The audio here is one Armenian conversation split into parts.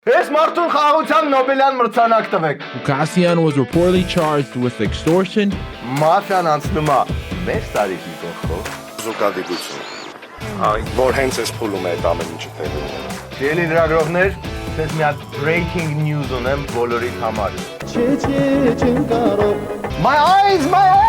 Ես մարդուն խաղաղության Նոբելյան մրցանակ տվեք։ Ghassan was reportedly charged with extortion. Մաֆիան անցնում է մեր տարիքի կողքով։ Զուգադիպություն։ Որ հենց էս փուլում է այդ ամեն ինչը տեղի ունենում։ Դելի լրագրողներ, ես մի հատ breaking news ունեմ բոլորիդ համար։ My eyes, my eyes!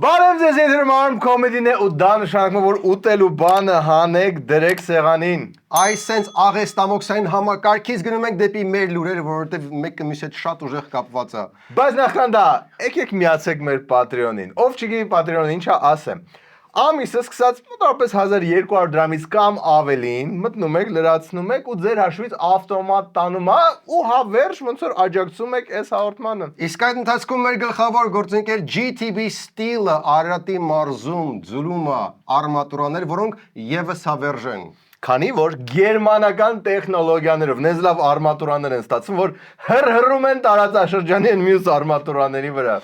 Բարև ձեզ եթերում Arm Comedy-ն է ու դա նշանակում է որ ուտելու բանը հանեք դրեք սեղանին։ Այս սենց աղեստամոքսային համակարգից գնում ենք դեպի մեր լուրերը, որովհետև մեկը մյուսի հետ շատ ուժեղ կապված է։ Բայց նախքան դա, եկեք միացեք մեր Patreon-ին։ Ով չգիտի Patreon-ը ինչա ասեմ։ Ամիսը սկսած մոտավորապես 1200 դրամից կամ ավելին մտնում եք, լրացնում եք ու ձեր հաշվից ավտոմատ տանում է ու հավերժ ոնց որ աջակցում եք այս հաղորդմանը։ Իսկ այդ ընթացքում մեր գլխավոր գործընկեր GTB Steel-ը Արարատի մարզում ձուլում է արմատուրաներ, որոնք եւս հավերժ են։ Քանի որ գերմանական տեխնոլոգիաներով նեզ լավ արմատուրաներ են ստացվում, որ հրհրում են տարածաշրջանի են մյուս արմատուրաների վրա։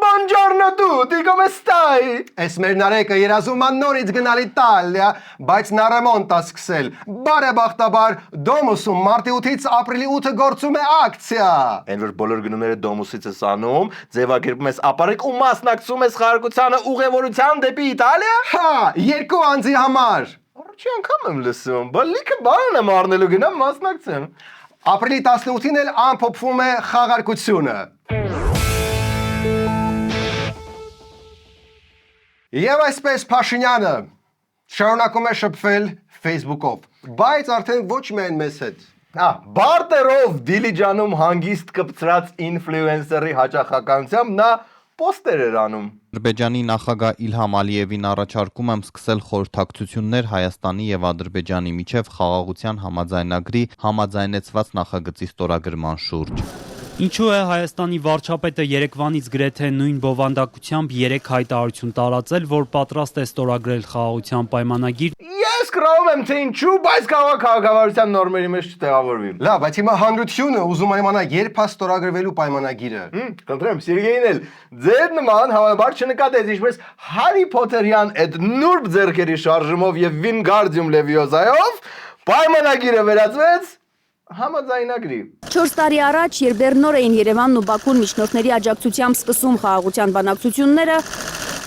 Buongiorno a tutti, come stai? Այս մեր նարեկը երազում է նորից գնալ Իտալիա, բայց նա ռեմոնտ է սկսել։ Բարեբախտաբար Դոմուսում մարտի 8-ից ապրիլի 8-ը գործում է ակցիա։ Այն որ բոլոր գնումները Դոմուսից ես անում, ձևակերպում ես ապարիկ ու մասնակցում ես խաղարկությանը ուղևորության դեպի Իտալիա։ Հա, 2 անձի համար։ Առաջի անգամ եմ լսում, բա լիքը բան եմ առնելու գնամ մասնակցեմ։ Ապրիլի 18-ին էլ ամփոփվում է խաղարկությունը։ Եվ այսպես Փաշինյանը շարունակում է շփվել Facebook-ով, բայց արդեն ոչ միայն մեզ հետ։ Բարտերով Դիլիջանում հանգիստ կպցրած ինֆլուենսերի հաճախականությամբ նա պոստեր էր անում։ Ադրբեջանի նախագահ Իլհամ Ալիևին առաջարկում եմ սկսել խորհրդակցություններ Հայաստանի եւ Ադրբեջանի միջև խաղաղության համաձայնագրի համաձայնեցված նախագծի ստորագրման շուրջ։ Ինչու է Հայաստանի վարչապետը երեկվանից գրեթե նույն բովանդակությամբ 3 հայտարարություն տարածել, որ պատրաստ է ստորագրել խաղաղության պայմանագիր։ Ես գրավում եմ թե ինչու, բայց կարող է քաղաքավարության նորմերի մեջ չտեղավորվի։ Լավ, բայց հիմա հանրությունը ուզում է իմանալ երբ է ստորագրվելու պայմանագիրը։ Կընտրեմ, Սերգեյն էլ ձեր նման հավանաբար չնկատեց ինչպես Հարի Փոթերյան այդ նուրբ ձեռքերի շարժումով եւ Վինգարդիում Լևիոզայով պայմանագիրը վերածվեց համաձայնագրի։ 4 տարի առաջ, երբ դեռ նոր էին Երևանն ու Բաքուն միջնորդների աջակցությամբ սկսում խաղաղության բանակցությունները,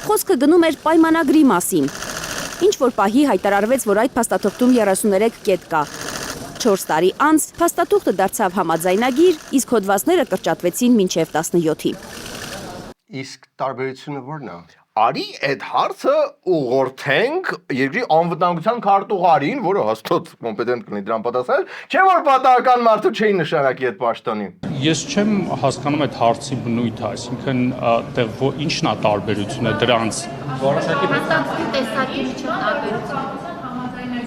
խոսքը գնում էր պայմանագրի մասին։ Ինչ որ պահի հայտարարվեց, որ այդ փաստաթղթում 33 կետ կա։ 4 տարի անց փաստաթուղթը դարձավ համաձայնագիր, իսկ հոդվածները կրճատվեցին մինչև 17-ի։ Իսկ տարբերությունը ո՞րն է։ Արի այդ հարցը ուղղորդենք երկրի անվտանգության քարտուղարին, որը հաստատ կոմպետենտ կլինի դրան պատասխանել, չէ՞ որ պատահական մարդու չէին նշանակի այդ պաշտոնին։ Ես չեմ հասկանում այդ հարցի բնույթը, այսինքն այդտեղ ինչն է տարբերությունը դրանց։ Որոշակի տեսակի միջև տարբերություն։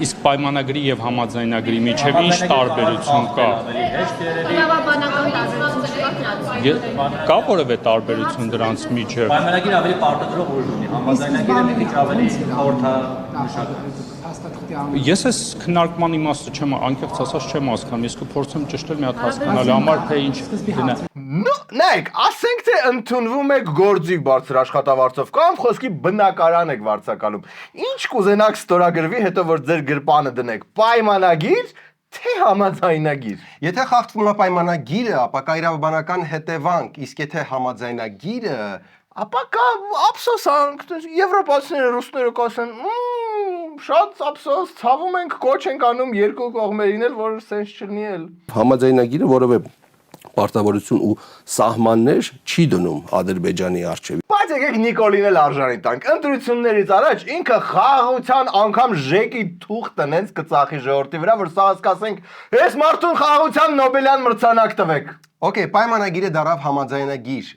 Իսկ պայմանագրի եւ համաձայնագրի միջև ինչ տարբերություն կա։ Իրավաբանական տարբերություն Կա որևէ տարբերություն դրանց միջև։ Պայմանագիրը ավելի պարտադրող ուժ ունի, համաձայնագիրը մի քիչ ավելի խորհրդանշական։ Ես այս քննարկման իմաստը չեմ անկեղծ ասած չեմ հասկանում, ես կփորձեմ ճշտել մի հատ հասկանալու համար թե ինչ գնա։ Նայեք, ասենք թե ընդունվում եք գործի բարձր աշխատավարձով կամ խոսքի բնակարան եք վարձակալում։ Ինչ կուզենաք ստորագրվի, հետո որ ձեր գրպանը դնեք, պայմանագիր թե համաձայնագիր։ Եթե խախտվում է պայմանագիրը, ապա կա իրավաբանական հետևանք, իսկ եթե համաձայնագիրը, ապա կա ափսոսանք, եվրոպացիները, ռուսները կասեն, շատ ափսոս, ցավում ենք, կոչ ենք անում երկու կողմերին էլ, որ սենց չլինի էլ։ Համաձայնագիրը որևէ պարտավորություն ու սահմաններ չի դնում Ադրբեջանի առջև։ Բայց եկեք Նիկոլին էլ արժանի տանք։ Ընտրություններից առաջ ինքը խաղաղության անգամ ժեկի թուղթը նենց կծախի ժողովրդի վրա, որ սա ասենք, ես մարդուն խաղաղության Նոբելյան մրցանակ տվեք։ Okay, պայմանագիրը դարավ համաձայնագիր։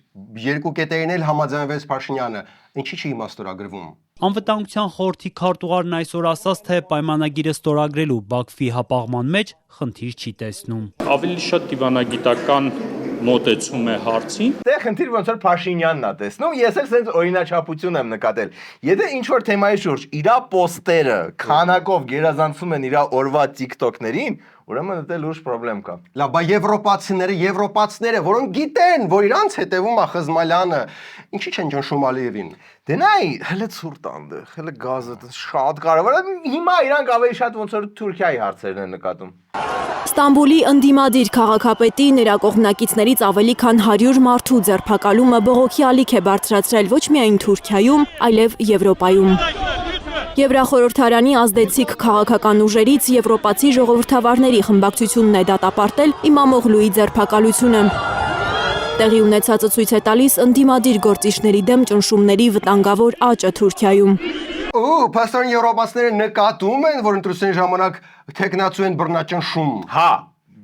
Երկու կետերին էլ համաձայնվեց Փաշինյանը։ Ինչի՞ չի իմաստորագրվում։ Անվտանգության խորհրդի քարտուղարն այսօր ասաց, թե պայմանագիրը ստորագրելու Բաքվի հապաղման մեջ խնդիր չի տեսնում։ Ավելի շատ դիվանագիտական մոտեցում է հարցին։ Դե խնդիր ոնց որ Փաշինյանն է տեսնում, ես էլ սենց օրինաչափություն եմ նկատել։ Եթե ինչ որ թեմայի շուրջ իրա պոստերը քանակով գերազանցում են իրա օրվա TikTok-ներին, ուրեմն դա լուրջ խնդրեմ կա։ Լավ, բա եվրոպացիները, որոնք գիտեն, որ իրանց հետևում է Խզմալյանը, ինչի չեն ճնշում Ալիևին։ Դե նայ, հələ ցուրտ անդը, հələ գազը շատ կարևոր է։ Հիմա իրանք ավելի շատ ոնց որ Թուրքիայի հարցերն են նկատում։ Ստամբուլի ընդդիմադիր քաղաքապետի նրա կողմնակիցներից ավելի քան 100 մարդու ձերբակալումը բողոքի ալիք է բարձրացրել ոչ միայն Թուրքիայում, այլև Եվրոպայում։ Եվրախորհրդարանի ազդեցիկ քաղաքական ուժերից եվրոպացի ժողովրդավարների խմբակցությունն է դատապարտել Իմամօղլուի ձերբակալությունը։ Տեղի ունեցածը ցույց է տալիս ընդդիմադիր գործիչների դեմ ճնշումների վտանգավոր աճը Թուրքիայում։ Փաստորեն եվրոպացիները նկատում են, որ ընտրությունների ժամանակ տեխնացու են բռնաճնշում։ Հա,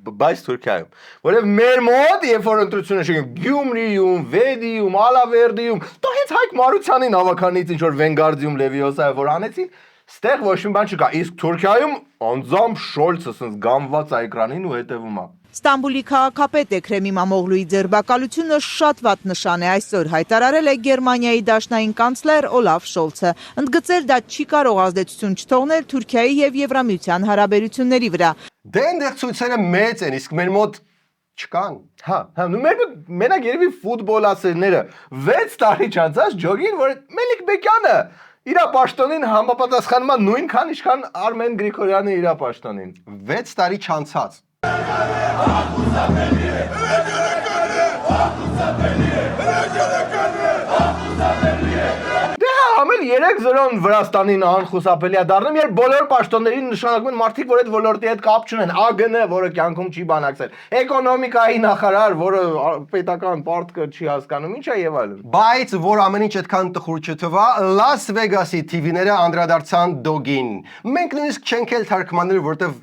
բայց Թուրքիայում, որովհետև մեր մոտ երբ որ ընտրությունը շենք Գյումրիում, Վեդիում, Ալավերդիում, դա հենց Հայկ Մարությանին ավականից ինչ որ Վենգարդիում Լևիոսայը որ անեցին, ստեղ ոչ մի բան չկա, իսկ Թուրքիայում անձամբ Շոլցը սենց գամված է էկրանին ու հետևում է։ Ստամբուլի քաղաքապետ Էքրեմ Իմամօղլուի ձերբակալությունը շատ վատ նշան է այսօր հայտարարել է Գերմանիայի դաշնային կանցլեր Օլաֆ Շոլցը։ Ընդգծել դա չի կարող ազդեցություն չթողնել Թուրքիայի եւ Եվրամիության հարաբերությունների վրա։ Դե այնտեղ ցույցերը մեծ են, իսկ մեր մոտ չկան։ Հա, մեր մենակ երևի ֆուտբոլասերները 6 տարի չանցած ջոգին, որ Մելիք Բեկյանը իր պաշտոնին համապատասխանում է նույնքան ինչքան Արմեն Գրիգորյանը իր պաշտոնին։ 6 տարի չանցած։ Դե համել 3-0 Վրաստանին անխուսափելի է դառնում, երբ բոլոր պաշտոններին նշանակում են մարդիկ, որ այդ ոլորտի հետ կապ չունեն, ԱԳՆ, որը կյանքում չի բանակցել, էկոնոմիկայի նախարար, որը պետական պարտքը չի հասկանում, ինչ է եւ այլն։ Բայց որ ամեն ինչ այդքան տխուր չթվա, Լաս Վեգասի TV-ները անդրադարձան դոգին։ Մենք նույնիսկ չենք էլ թարգմանել, որտեվ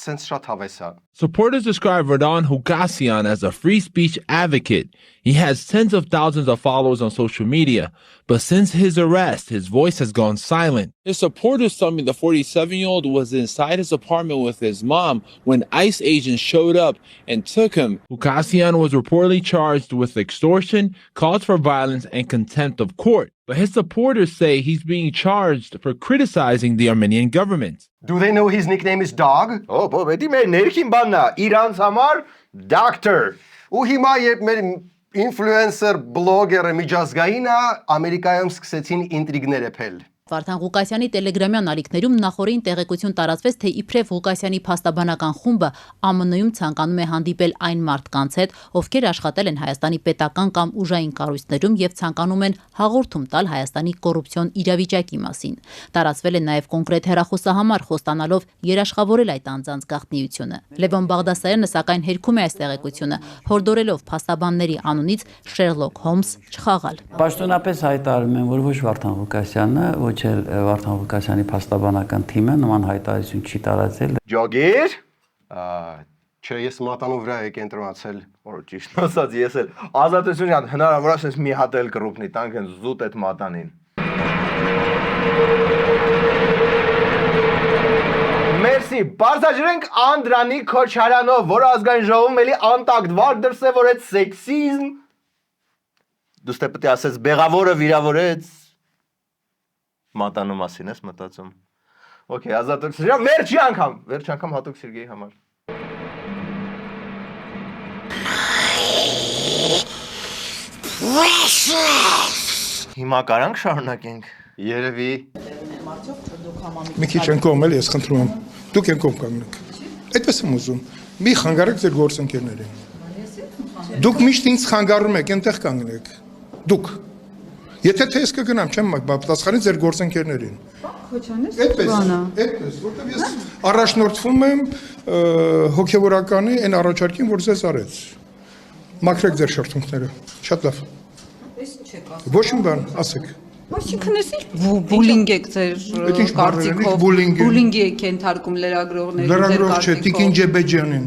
սենց շատ հավես է։ Supporters describe Vardan Hogassian as a free speech advocate. He has tens of thousands of followers on social media, but since his arrest, his voice has gone silent. His supporters tell me the 47-year-old was inside his apartment with his mom when ICE agents showed up and took him. Hogassian was reportedly charged with extortion, cause for violence, and contempt of court. But his supporters say he's being charged for criticizing the Armenian government. Do they know his nickname is Dog? Պետք է ներքին բանն է, իրանց համար Doctor։ Ու հիմա երբ մեր ինֆլուենսեր բլոգերը միջազգային է, Ամերիկայում սկսեցին ինտրիգներ էփել։ Վարդան Ղուկասյանի տելեգրամյան ալիքներում նախորդին տեղեկություն տարածվեց, թե իբրև Ղուկասյանի փաստաբանական խումբը ԱՄՆ-ում ցանկանում է հանդիպել այն մարդկանց հետ, ովքեր աշխատել են Հայաստանի պետական կամ ուժային կառույցներում եւ ցանկանում են հաղորդում տալ Հայաստանի կոռուպցիոն իրավիճակի մասին։ Տարածվել է նաեւ կոնկրետ հեռախոսահամար խոստանալով երաշխավորել այդ անձանց գաղտնիությունը։ Լևոն Բաղդասարյանը սակայն հերքում է այս տեղեկությունը, հորդորելով փաստաբանների անունից Շերլոկ Հոլմս չխաղալ։ Պաշտոնապես հայտարարում են, որ ոչ Վարդան Ղուկասյանը, ոչ էլ Վարդան Ղուկասյանի փաստաբանական թիմը նման հայտարարություն չի տարածել։ Ջոգիր։ Չէ, ես մատանու վրա եք կենտրոնացել։ Որ ճիշտ ասած ես էլ ազատություն հնարավոր է ասես մի հատ էլ կռուպնի, տանք են զուտ այդ մատանին։ Մերսի, բարձրացրենք Անդրանիկ Քոչարյանով, որ ազգային ժողովում էլի անտակտ վար դրսե, որ այդ սեքսիզմ դուստե պետք է ասես բեղավորը վիրավորեց մատանու մասին ես մտածում։ Okay, ազատություն, վերջի անգամ հատուկ Սերգեյի համար։ Հիմա կարանք շարունակենք։ Երևի։ Մի քիչ են կողմ էլ ես խնդրում եմ։ Դուք են կողմ կանգնեք։ Այդպես եմ ուզում։ Մի խանգարեք ձեր գործընկերներին։ Դուք միշտ ինձ խանգարում եք, այնտեղ կանգնեք։ Դուք։ Եթե թե ես կգնամ, չեմ պատասխանի ձեր գործընկերներին։ Այդպես, որտեվ ես առաջնորդվում եմ հոգևորականի այն առաջարկին, որ ձեզ արեց։ Մաքրեք ձեր շրթունքները։ Շատ լավ։ Ոչ մի բան, ասեք։ Այսինքն էս ինչ բուլինգ եք ձեր կարծիքով, բուլինգի եք ենթարկում լրագրողներին, լրագրող չէ, Տիկին Ջեբեջյանին։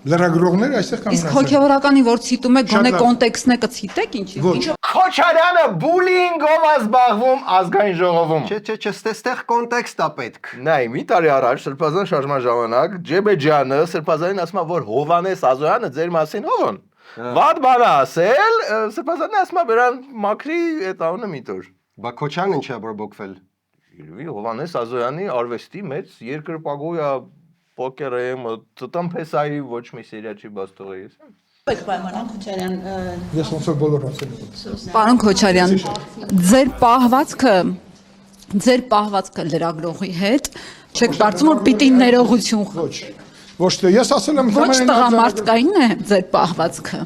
Լրագրողները այստեղ կանգնած են։ Իսկ հոգևորականի որ ցիտում եք, գոնե կոնտեքստն է կցիտեք ինչ։ Քոչարյանը բուլինգով է զբաղվում ազգային ժողովում։ Չէ, ստեղ կոնտեքստ է պետք։ Նայ, մի տարի առաջ Սրբազան շարժման ժամանակ Ջեբեջյանը Սրբազանին ասում է, որ Հովանես Ազոյանը ձեր մասին ով է։ Վատ բան ասել, Սրբազանն ասում է, բերան մաքրի այդ անունը մի տոր։ Բա Քոչարյանն ինչա բորբոքվել։ Երևի Հովանես Ազոյանի արվեստի մեծ երկրպագու է Պոկեր եմ, տտամ փեսայի ոչ մի սիրիա չի բաստողի։ Պայմանան Քոչարյան, Ես ոնց որ բոլոր ասել եմ։ պարոն Քոչարյան, ձեր պահվածքը լրագրողի հետ չեք կարծում որ պիտի ներողություն Ոչ թե ես ասել եմ ոչ տղամարդկային է ձեր պահվածքը։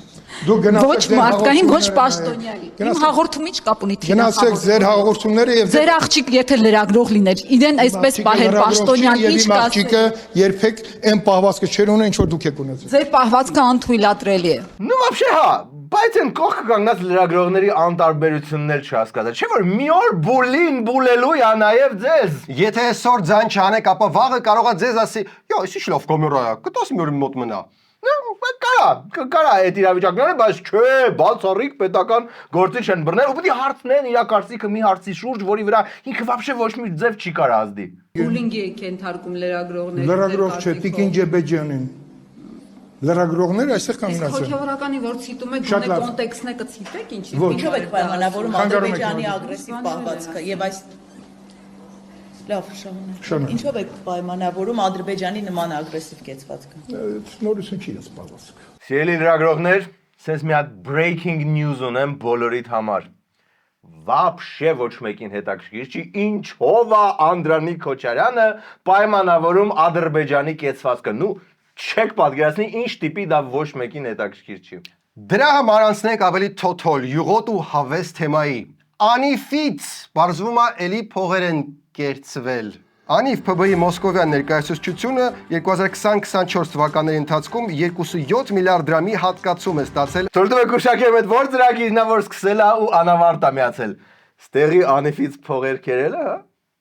Ոչ մարդկային, ոչ պաշտոնյայի։ Իմ հաղորդումի չկապ ունի թե գնացեք ձեր հաղորդումները եւ ձեր աղջիկ եթե լրագրող լիներ, իրեն այսպես պահեր պաշտոնյան ինչ կասի։ Աղջիկը երբեք այն պահվածքը չեր ունեն, ինչ որ դուք եք ունեցել։ Ձեր պահվածքը անթույլատրելի է։ Ну вообще հա, բայց այն կողքը կանգնած լրագրողների անտարբերություններ չհասկացա։ Չէ՞ որ մի օր բուլին բուլելու է նաև ձեզ։ Եթե այսօր ձայն չանեք, ապա վաղը կարողա ձեզ ասի, «Յո, էսի շլով կոմյորա, կտոս մի օր մոտ մնա»։ Կարա այդ իրավիճակները, բայց չէ, բացառիկ պետական գործիչ են բռնել, ու պետք է հարցնեն իր կարծիքը մի հարցի շուրջ, որի վրա ինքը вообще ոչ մի ձև չի կարող ազդի։ Բուլինգի եք ենթարկում լրագրողները։ Լրագրող չէ, Տիկին Ջեբեջյանին։ Լրագրողները այստեղ կանգնած են։ Հոգեվորականի որ ցիտում եք, գոնե կոնտեքստն է կցիտեք ինչի։ Ինչով եք պայմանավորում Ադրբեջանի ագրեսիվ պահվածքը եւ այս լավ շահում։ Ինչով եք պայմանավորում Ադրբեջանի նման ագրեսիվ կեցվածքը։ Նորություն չի ես պահվածքը։ Սիրելի լրագրողներ, սենց մի հատ breaking news ունեմ բոլորիդ համար։ Вообще ոչ մեկին հետաքրքիր չի, ինչով է Անդրանիկ Քոչարյանը պայմանավորում Ադրբեջանի կեցվածքը։ Ну, չեք պատկերացնի ինչ տիպի դա ոչ մեկին հետաքրքիր չի։ Դրա համար անցնենք ավելի թոթոլ, յուղոտ ու հավես թեմայի։ Անիֆից բարձվում է էլի փողեր են կերծվել։ Անիվ ՓԲ-ի Մոսկովյան ներկայացուցչությունը 2020-24 թվականների ընթացքում 27 միլիարդ դրամի հատկացում է ստացել։ Թորդում եք ուշակեմ այդ որ ծրագիրն է, որ սկսել է ու անավարտ է միացել։ Ստեղի Անիֆից փողեր կերելը, հա։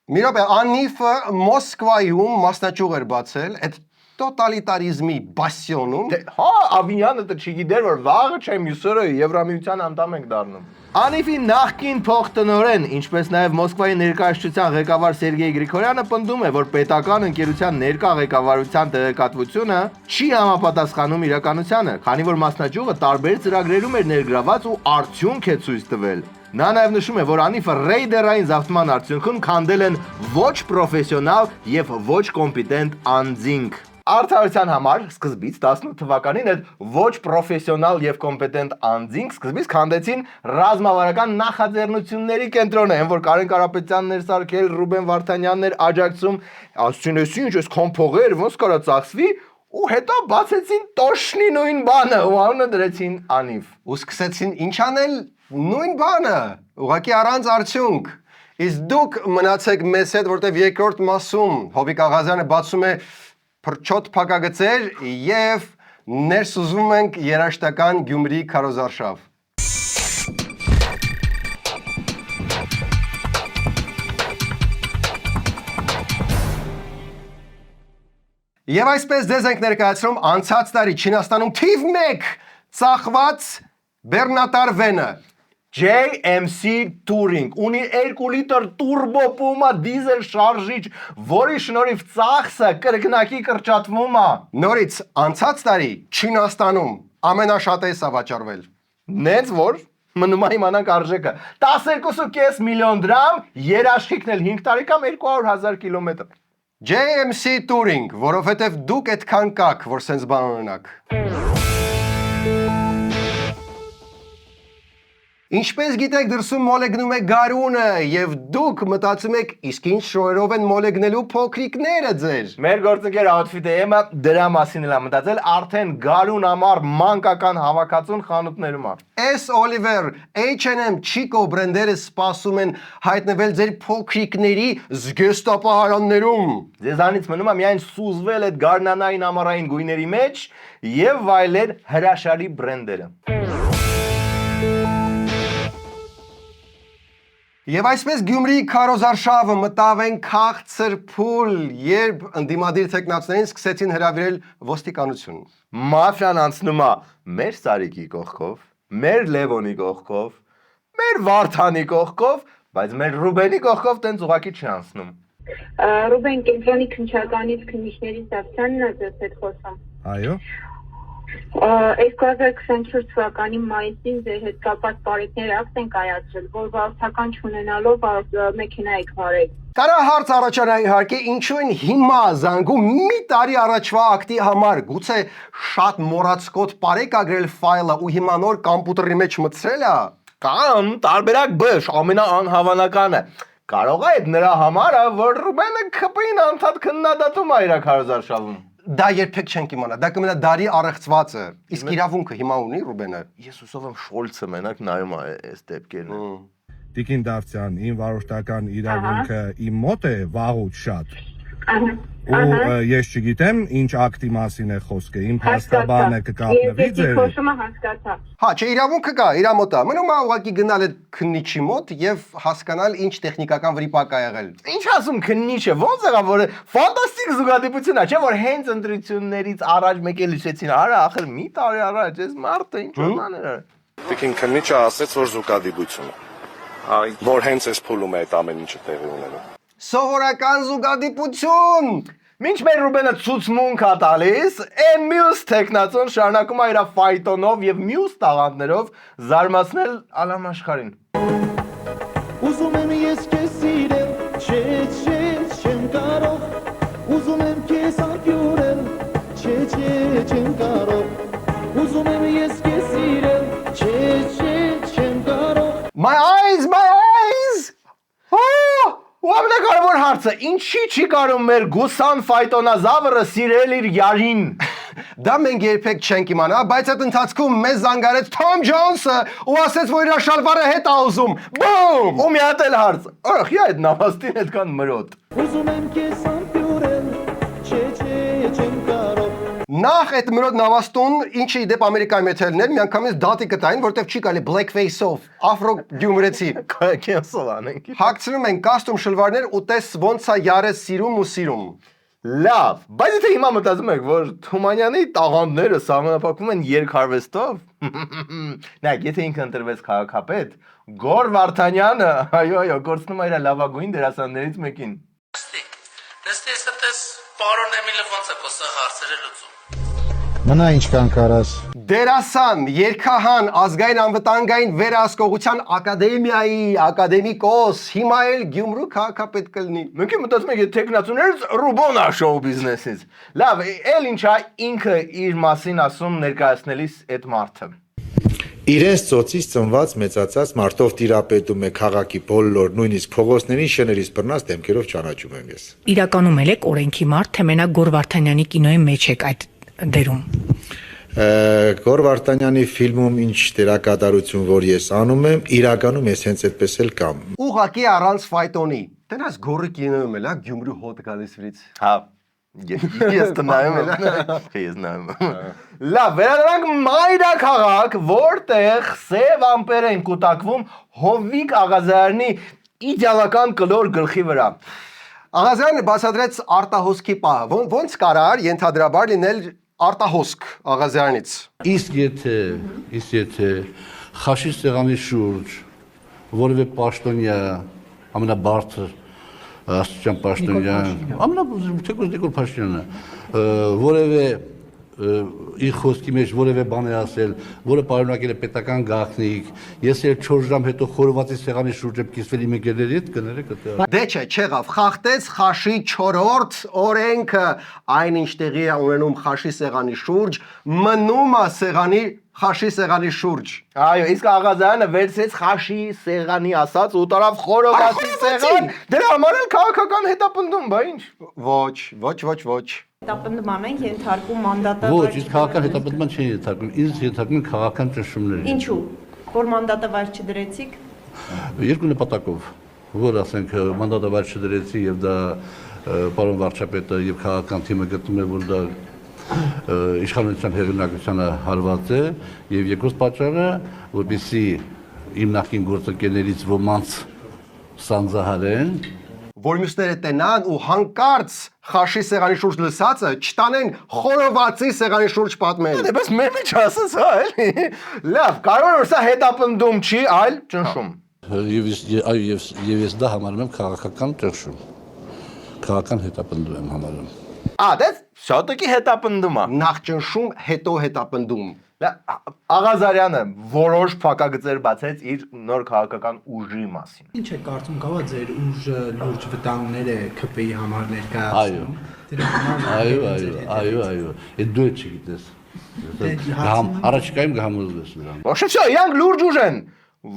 Մի րոպե, Անիֆը Մոսկվայում մասնաճյուղ էր բացել, այդ տոտալիտարիզմի բասյոնում։ Հա, Ավինյանը դա չգիտեր, որ վաղը չէ մյուսօրը Եվրամիության անդամ ենք դառնում։ Անիֆի նախկին փոխտնօրեն, ինչպես նաև Մոսկվայի ներկայացության ղեկավար Սերգեյ Գրիգորյանը պնդում է, որ պետական ընկերության ներկա ղեկավարության տեղեկատվությունը չի համապատասխանում իրականությանը, քանի որ մասնաճյուղը տարբեր ծրագրերում էր ներգրաված ու արդյունք է ցույց տվել։ Նա նաև նշում է, որ Անիֆը ռեյդերային զավթման արդյունքում քանդել են ոչ պրոֆեսիոնալ եւ ոչ կոմպետենտ անձինք։ Արդարության համար սկզբից 18 թվականին այդ ոչ պրոֆեսիոնալ եւ կոմպետենտ անձինք սկզբից քանդեցին ռազմավարական նախաձեռնությունների կենտրոնը, այն որ Կարեն Կարապետյանն էր սարքել, Ռուբեն Վարդանյանն էր աջակցում, ասեցին, ինչ էս քոմփողեր, ոնց կարա ծախսվի, ու հետո բացեցին տոշնի նույն բանը, ու անունը դրեցին Անիվ։ Ու սկսեցին ինչ անել նույն բանը, ուղղակի առանց արդյունք։ Իսկ դուք մնացեք մեզ հետ, որտեղ երկրորդ մասում Հովիկ Աղազյանը բացում է փրչոտ փակագծեր եւ ներսուզում ենք երաշտական Գյումրի քարոզարշավ։ Եվ այսպես ձեզ ենք ներկայացնում անցած տարի Չինաստանում թիվ 1 ծախված բեռնատար վենը JMC Touring ունի 2 լիտր турբո Puma դիզել շարժիչ, որի շնորհիվ ծախսը կրկնակի կրճատվում է։ Նորից անցած տարի Չինաստանում ամենաշատեսը վաճառվել։ Նենց որ մնում է իմանանք արժեքը 12.5 միլիոն դրամ, երաշխիքն էլ 5 տարի կամ 200,000 կիլոմետր։ JMC Touring, որովհետև դուք այդքան կաք, որ սենց բան ունենաք։ Ինչպես գիտեք, դրսում մոլեգնում է գարունը եւ դուք մտածում եք, իսկ ինչ շոյերով են մոլեգնելու փոքրիկները ձեր։ Մեր գործընկեր Outfit AM-ը դրա մասին էլ է մտածել, արդեն գարուն ամառ մանկական հավաքածուն խանութներում է։ S Oliver, H&M, Chico բրենդերը սպասում են հայտնվել ձեր փոքրիկների զգեստապահարաններում։ Ձեզանից մնում է միայն սուզվել այդ գարնանային ամառային գույների մեջ եւ վայելել հրաշալի բրենդերը։ Եվ այսպես Գյումրիի քարոզարշավը մտավ են քաղցր փուլ, երբ ընդդիմադիր տեխնացիներին սկսեցին հրավիրել ոստիկանություն։ Մաֆիան անցնում է մեր Սարիկի կողքով, մեր Լևոնի կողքով, մեր Վարդանի կողքով, բայց մեր Ռուբենի կողքով տենց ուղակի չի անցնում։ Ռուբեն կենտրոնի քննչականից քննիչների Սավցյանն է ձեզ հետ խոսում։ Այո։ 2024 թվականի մայիսին ձեր հետ կապված բարեկներ ակտ են կայացրել, որ վարորդական չունենալով մեքենա եք վարել։ Կարա հարց առաջանա իհարկե, ինչու են հիմա զանգում մի տարի առաջվա ակտի համար, գուցե շատ մոռացկոտ բարեկագրել ֆայլը ու հիմա նոր կոմպյուտերի մեջ մտցրել է։ Կամ տարբերակ B, ամենաանհավանականը։ Կարող է այդ նրա համարը, որ Ռուբենը ԿՊ-ին անդադ քննադատում է իր քարոզարշավում։ Դա երբեք չենք իմանա, դա կմնա դարի առեղծվածը։ Իսկ իրավունքը հիմա ունի Ռուբենը։ Ես հուսով եմ Շոլցը մենակ նայում է այս դեպքերն։ Տիկին Դավթյան, իմ վարորդական իրավունքը իմ մոտ է վաղուց շատ։ Ու ես չգիտեմ ինչ ակտի մասին է խոսքը, իմ փաստաբանը կկապնվի ձեր։ Խոսումը հասկացա։ Հա, չէ, իրավունքը կա, իր մոտ է։ Մնում է ուղղակի գնալ այդ քննիչի մոտ եւ հասկանալ ինչ տեխնիկական վրիպակ ա եղել։ Ինչ ասում քննիչը, ոնց եղավ որ ֆանտաստիկ զուգադիպություն է, չէ՞ որ հենց ընտրություններից առաջ մեկ էլ հիշեցին, արա ախր մի տարի առաջ այս մարդը ինչ բաներ էր։ Տիկին քննիչը ասեց որ զուգադիպություն է։ Որ հենց այս փուլում է այդ ամեն ինչը տեղի ունենում։ Սովորական զուգադիպություն։ Մինչ մեր Ռուբենը ցուցմունք է տալիս, այն մյուս տեխնացուն շարունակում է իր ֆայտոնով եւ մյուս տաղանդներով զարմացնել ալամ աշխարհին։ Ուզում եմ ես քեզ սիրել, չէ, չեմ կարող։ Ուզում եմ քեզ անկյուրել, չէ, չեմ կարող։ Ուզում եմ ես քեզ սիրել, չէ, չեմ կարող։ My eyes։ Ու ամենակարևոր հարցը, ինչի չի կարող մեր գուսան ֆայտոնազավրը սիրել իր յարին։ Դա մենք երբեք չենք իմանա, բայց այդ ընթացքում մեզ զանգարեց Թոմ Ջոնսը ու ասեց, որ իր շալվարը հետ ա ուզում։ Բում! Ու մի հատ էլ հարց։ Ախ, յա այդ նավաստին այդքան մրոտ։ Ուզում եմ քեզ անկյուրել, չէ, չեմ կարող։ Նախ այդ մրոտ նավաստուն, ինչի դեպ Ամերիկայի մեթելներ, միանգամից դատի կտային, որտեղ չի կարելի blackface-ով, afro գյումրեցի։ Cancel անենք։ Հագցնում են կաստում շլվարներ ու տես ոնց է յարես սիրում ու սիրում։ Լավ, բայց եթե հիմա մտածում եք, որ Թումանյանի տաղանդները սահմանափակվում են երկհարվեստով, նայեք, եթե ինքը ընտրվեց քաղաքապետ, Գոր Վարդանյանը, այո, կորցնում է իր լավագույն դերասաններից մեկին։ Նստես այդպես պարոն Էմիլը ոնց է խոսա հարցերը լուծում։ Մնա ինչքան կարաս։ Դերասան, երգահան, ազգային անվտանգային վերահսկողության ակադեմիայի ակադեմիկոս, հիմա էլ Գյումրու քաղաքապետ կլինի։ Մենք մտածում ենք, տեխնացուներից Ռուբոնա շոու բիզնեսից։ Լավ, էլ ինչա ինքը իր մասին ասում ներկայացնելիս այդ մարդը։ Իրենց ծոցից ծնված մեծացած մարդով տիրապետում է քաղաքի բոլոր, նույնիսկ փողոցներին շներից բռնած դեմքերով ճանաչում եմ ես։ Իրականում եք օրենքի մարդ, թե մենակ Գոր Վարդանյանի կինոյի մեջ եք այդ դերում։ Գոր Վարդանյանի ֆիլմում ինչ դերակատարություն որ ես անում եմ, իրականում ես հենց այդպես էլ կամ։ Ուղղակի առանց ֆայտոնի։ Տենաս Գորի կինոյում էլ է Գյումրու հոտ գալիս վրից։ Հա։ Ես տնայում եմ։ Ես նայում եմ։ Լավ, վերադրանք մայրաքաղաք, որտեղ սև ամպեր են կուտակվում Հովիկ Աղազարյանի իդեալական կլոր գլխի վրա։ Աղազարյանը բացատրեց արտահոսքի պահը։ Ոնց կարար ենթադրաբար լինել արտահոսք Աղազարյանից։ Իսկ եթե խաշի սեղանի շուրջ որևէ պաշտոնյա ամենաբարձր աստիճան պաշտոնյան, ամենաթեկուզ դեկոր պաշտոնյանը, որևէ իր խոսքի մեջ որևէ բան է ասել, որը պարունակել է պետական գաղտնիք, ես էլ 4 ժամ հետո խորովածի սեղանի շուրջ եմ կիսվել իմ ընկերների հետ, կներեք դա։ Դե չէ, չեղավ, խախտեց խաշի 4-րդ օրենքը, այնինչ տեղի է ունենում խաշի սեղանի շուրջ, մնում է խաշի սեղանի շուրջ։ Այո, իսկ Աղազարյանը վերցրեց խաշի սեղանի ասած ու տարավ խորովածի սեղան։ Դրա համար էլ քաղաքական հետապնդում, բա ինչ։ Ոչ։ Հետապնդման են ենթարկում մանդատը։ Ոչ, իսկ քաղաքական հետապնդման չեն ենթարկում, ինձ ենթարկում քաղաքական ճնշումների։ Ինչու՞։ Որ մանդատը վայր չդրեցիք։ Երկու նպատակով, որ ասենք մանդատը վայր չդրեցի եւ դա պարոն վարչապետը եւ քաղաքական թիմը գտնում է, որ դա իշխանության հեղինակությանը հարված է եւ երկրորդ պատճառը, որպեսզի իմ նախկին գործընկերներից ոմանց սանձահարեն, որ մյուսները տենան ու հանկարծ խաշի սեղանի շուրջ լսածը չտանեն խորովածի սեղանի շուրջ պատմել։ Դե բայց մեր մեջ ասած հա էլի։ Լավ, կարող է որ սա հետապնդում չի, այլ ճնշում։ Եվ ես դա համարում եմ քաղաքական ճնշում։ Քաղաքական հետապնդում եմ համարում։ Դες շատակի հետապնդում է։ Նախ ճնշում, հետո հետապնդում։ Աղազարյանը որոշ փակագծեր բացեց իր նոր քաղաքական ուժի մասին։ Ինչ է կարծում կավա ձեր ուժը լուրջ վտանգներ է ԿՊ-ի համար ներկայացնում։ Այո։ Այդ դու չգիտես։ Առաջիկայում կհամոզվես նրան։ Ոչ չէ, իրանք լուրջ ուժ են,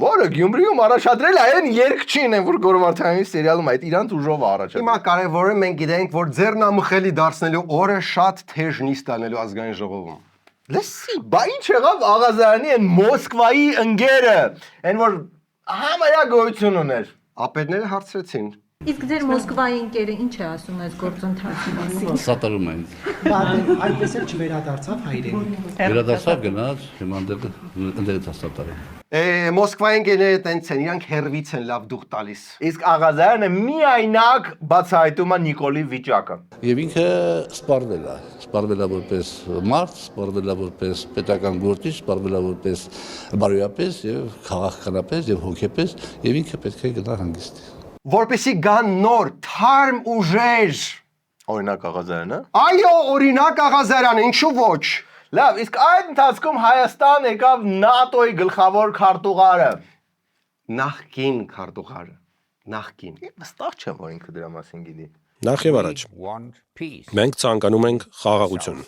որը Գյումրիում առաջադրել է այն երկչին են, որ Գորվարդյանի սերիալում այդ իրանց ուժով առաջադրել։ Հիմա կարևորը մենք գիտենք, որ ձեռնամխելի դարձնելու օրը շատ թեժ նիստ անելու ազգային ժողովում։ Լսի, բա ինչ եղավ Աղազարյանի այն Մոսկվայի ընկերը, այն որ համարյա գոյություն ուներ։ Ապերները հարցրեցին։ Իսկ ձեր Մոսկվայի ընկերը ինչ է ասում այս գործընթացի մասին։ Սատարում են։ Այդպես էլ չվերադարձավ հայրենիք։ Վերադարձավ գնաց, հիմա ընդդեմ սատարում։ Մոսկվայի ընկերները տենց են, իրանք հերվից են լավ դուխ տալիս։ Իսկ Աղազարյանը միայնակ բացահայտում է Նիկոլի վիճակը։ Եվ ինքը սպառվել է որպես մարդ, սպառվել է որպես պետական գործիչ, սպառվել է որպես բարոյապես եւ քաղաքականապես եւ հոգեպես, եւ ինքը պետք է գնա հանգիստ։ Որպեսի գան նոր թարմ ուժեր։ Օրինակ Աղազարյանը։ Այո, օրինակ Աղազարյանը, ինչու ոչ։ Լավ, իսկ այդ ընթացքում Հայաստան եկավ ՆԱՏՕ-ի գլխավոր քարտուղարը։ Նախկին քարտուղարը։ Նախկին։ Վստահ չեմ, որ ինքը դրա մասին գիտի։ Նախ եւ առաջ մենք ցանկանում ենք խաղաղություն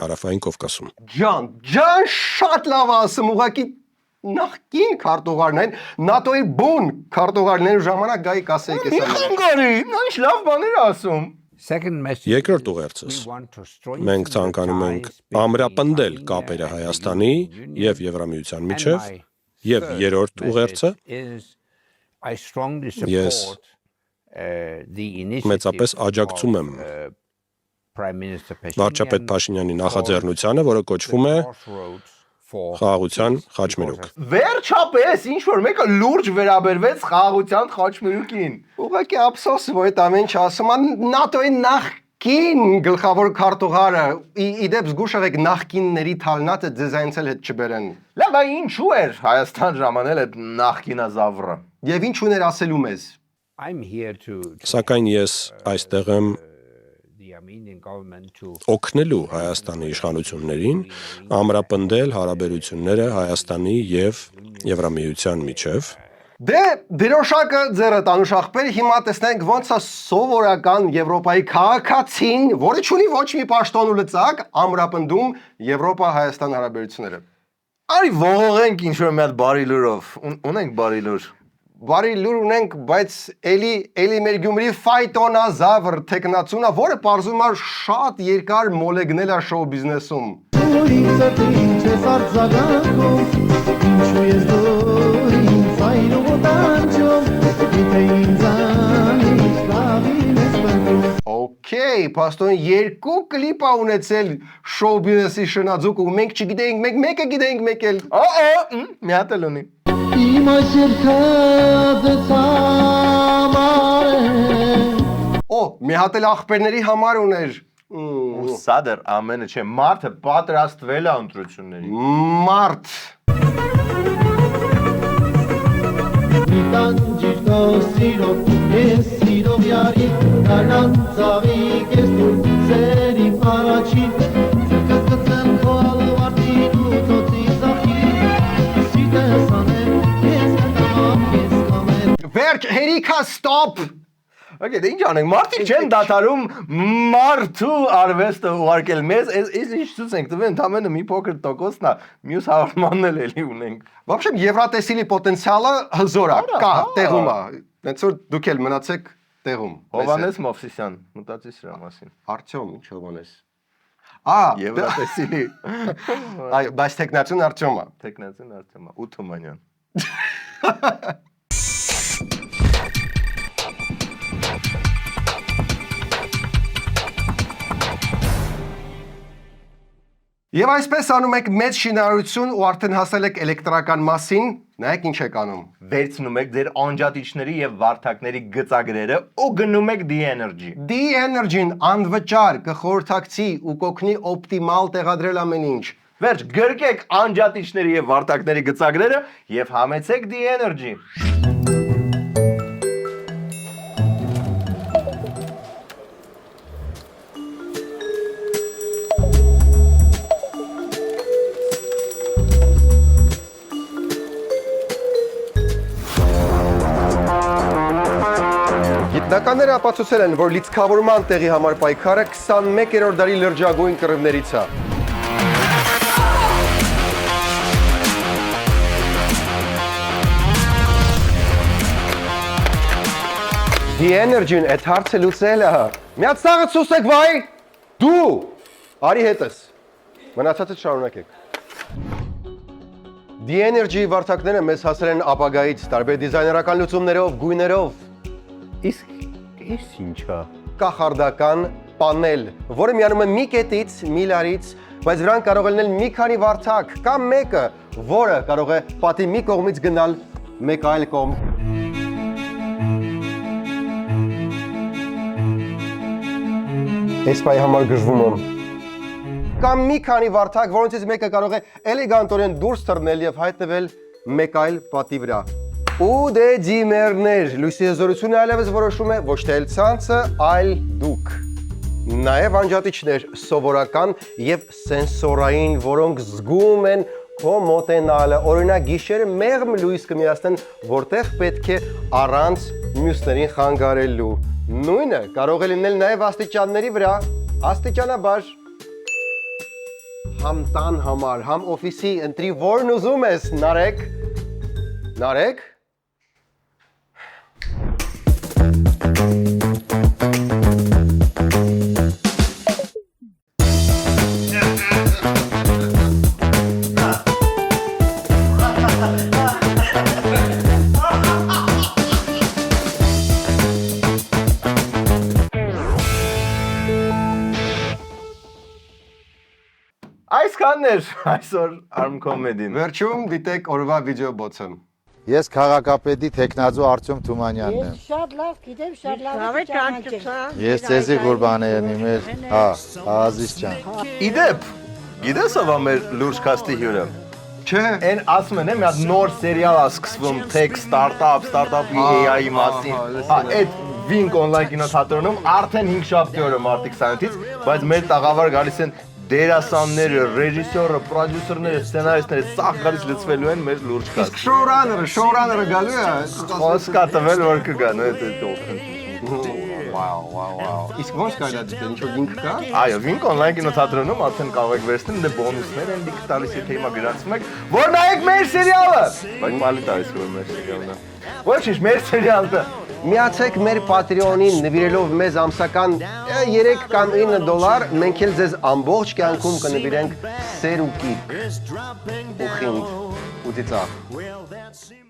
Հարավային Կովկասում։ Ջան, շատ լավ ասում, ուղղակի նախկին քարտուղարն են, ՆԱՏՕ-ի բուն քարտուղարն են, ժամանակ գայի կասեիք էս։ Մի խանգարի, նա ինչ լավ բաներ ասում։ Երկրորդ ուղերձս մենք ցանկանում ենք ամրապնդել կապերը Հայաստանի եւ Եվրամիության միջև եւ երրորդ ուղերձը ես մեծապես աջակցում եմ վարչապետ Փաշինյանի նախաձեռնությանը, որը կոչվում է խաղաղության խաչմերուկ։ Վերջապես ինչ որ մեկը լուրջ վերաբերվեց խաղաղության խաչմերուկին։ Ուղղակի ափսոս, որ այդ ամեն ինչ ասում է ՆԱՏՕ-ի նախկին գլխավոր քարտուղարը, իդեպ զգուշ եղեք նախկինների թալնատը ձեզ այնց էլ հետ չբերեն։ Լավ, այ ինչու էր Հայաստան ժամանել այդ նախկինազավրը։ Եվ ինչ ուներ ասելու մեզ։ Սակայն ես այստեղ եմ օգնելու Հայաստանի իշխանություններին ամրապնդել հարաբերությունները Հայաստանի եւ Եվրամիության միջև։ Դե դրոշակը ձերը տանուշ ախպեր, հիմա տեսնենք ոնց է սովորական Եվրոպայի քաղաքացին, որը չունի ոչ մի պաշտոն ու լծակ, ամրապնդում Եվրոպա-Հայաստան հարաբերությունները։ Արի ողողենք ինչ որ մի հատ բարի լուրով, ունենք բարի լուր։ Բարի լուր ունենք, բայց էլի մեր Գյումրի ֆայտոնազավր տեխնացունը, որը պարզում է շատ երկար մոլեգնել է շոու բիզնեսում։ Okay, պաստոն երկու կլիպ ա ունեցել շոու բիզնեսի շնաձուկ ու մենք չգիտենք, մենք մեկը գիտենք, մեկ էլ։ Մի հատ էլ ունի։ Իմ այս երկը մի հատ էլ ախպերների համար ուներ։ Սա դեռ ամենը չէ, մարդը պատրաստվել է ընտրությունների։ Մարդ։ Մի տանջիր քո սիրով, ես սիրով յարի, դառնան ծաղիկ ես դու, սերի առաջին, կծկծեմ քո ալվարտին ու ծոցի զախին, սիտես անեմ, ես կտամ, ես կամեմ։ Վերջ, հերիքա, ստոպ։ Okay, դե ինչ անենք, մարդիկ չեն դադարում մարդու արվեստը ուղարկել մեզ, այս ինչ ցույց ենք տվել, ընդամենը մի փոքր տոկոսն է, մյուս հարմանն էլ էլի ունենք։ Вообще եվրատեսիլի պոտենցիալը հզոր է, կա, տեղում է։ Հենց որ դուք էլ մնացեք տեղում։ Հովանես Մովսիսյան, մտածի սրա մասին։ Արտյոմ, ինչ Հովանես։ Եվրատեսիլի։ Այ, բայց տեխնացուն Արտյոմ է։ Տեխնացուն Արտյոմ է, ու Թումանյան։ Եվ այսպես անում եք մեծ շինարարություն ու արդեն հասել եք էլեկտրական մասին, նայեք ինչ եք անում։ Վերցնում եք ձեր անջատիչների եւ վարդակների գծագրերը ու գնում եք D-Energy։ D-Energy-ն անվճար կխորհրդակցի ու կօգնի օպտիմալ տեղադրել ամեն ինչ։ Վերջ, գրկեք անջատիչների եւ վարդակների գծագրերը եւ համեցեք D-Energy։ Գիտնականները ապացուցել են, որ լիցքավորման տեղի համար պայքարը 21-րդ դարի լրջագույն կռիվներից է։ The Energy-ն այդ հարցը լուծել է։ Միած սաղը ցուսեք վայ։ Դու արի հետս։ Մնացածը շարունակեք։ The Energy վարդակները մեզ հասել են ապագայից տարբեր դիզայներական լուծումներով, գույներով։ Իսկ ինչա։ Կախարդական պանել, որը միանում է մի կետից, մի լարից, բայց վրան կարող է լինել մի քանի վարդակ կամ մեկը, որը կարող է պատի մի կողմից գնալ մեկ այլ կողմ։ Այս պայի համար գժվում եմ։ Կամ մի քանի վարդակ, որոնցից մեկը կարող է էլեգանտորեն դուրս թռնել եւ հայտնվել մեկ այլ պատի վրա։ Ու դե դիմերներ, լույսի հզորությունը այլևս որոշում է ոչ թե ցանցը, այլ դուք։ Նաեւ անջատիչներ, սովորական եւ սենսորային, որոնք զգում են քո մոտենալը, օրինակ գիշերը մեղմ լույս կմիացնեն, որտեղ պետք է առանց մյուսներին խանգարելու։ Նույնը կարող է լինել նաև աստիճանների վրա, աստիճանաբար, համ տան համար, համ օֆիսի, ընտրի որն ուզում ես, նարեկ, Այսքանն էր այսօր Arm Comedy-ն։ Վերջում դիտեք օրվա վիդեո բոցը։ Ես քաղաքապետի տեխնազու Արտյոմ Թումանյանն եմ։ Շատ լավ, գիտեմ, շատ լավ։ Ես Ծեզի Ղուրբանյանն եմ, Ազիզ ջան։ Իդեպ, գիտես ով է մեր լուրջ կաստի հյուրը։ Չէ։ Այն ասում են, մի հատ նոր սերիալ է սկսվում Tech Startup-ի AI-ի մասին։ Այդ Wink on-line կինոթատրոնում արդեն 5 շաբթի օրը մարտի 20-ից, բայց մեր տաղավար գալիս են դերասանները, ռեժիսորը, պրոդյուսերները, սցենարիստները սաղ գալիս լծվելու են մեր լուրջ կաստ։ Իսկ շոուրաները գալու է։ Խոսքա տվել որ կգան, այդ Վաու։ Իսկ ո՞նց կարելի է դիտել, ինչ-որ link կա։ Այո, Wink on-line կինոթատրոնում արդեն կարող եք վերցնել, դե բոնուսներ են լիք տալիս, եթե հիմա գրանցում եք, որ նայեք մեր սերիալը։ Բայց մալի տալիս որ մեր սերիալն է։ Ոչինչ, մեր սերիալը։ Միացեք մեր Patreon-ին նվիրելով մեզ ամսական 3 կամ 9 դոլար, մենք էլ ձեզ ամբողջ կյանքում կնվիրենք սեր ու կիք, ու խինդ, ու ծիծաղ։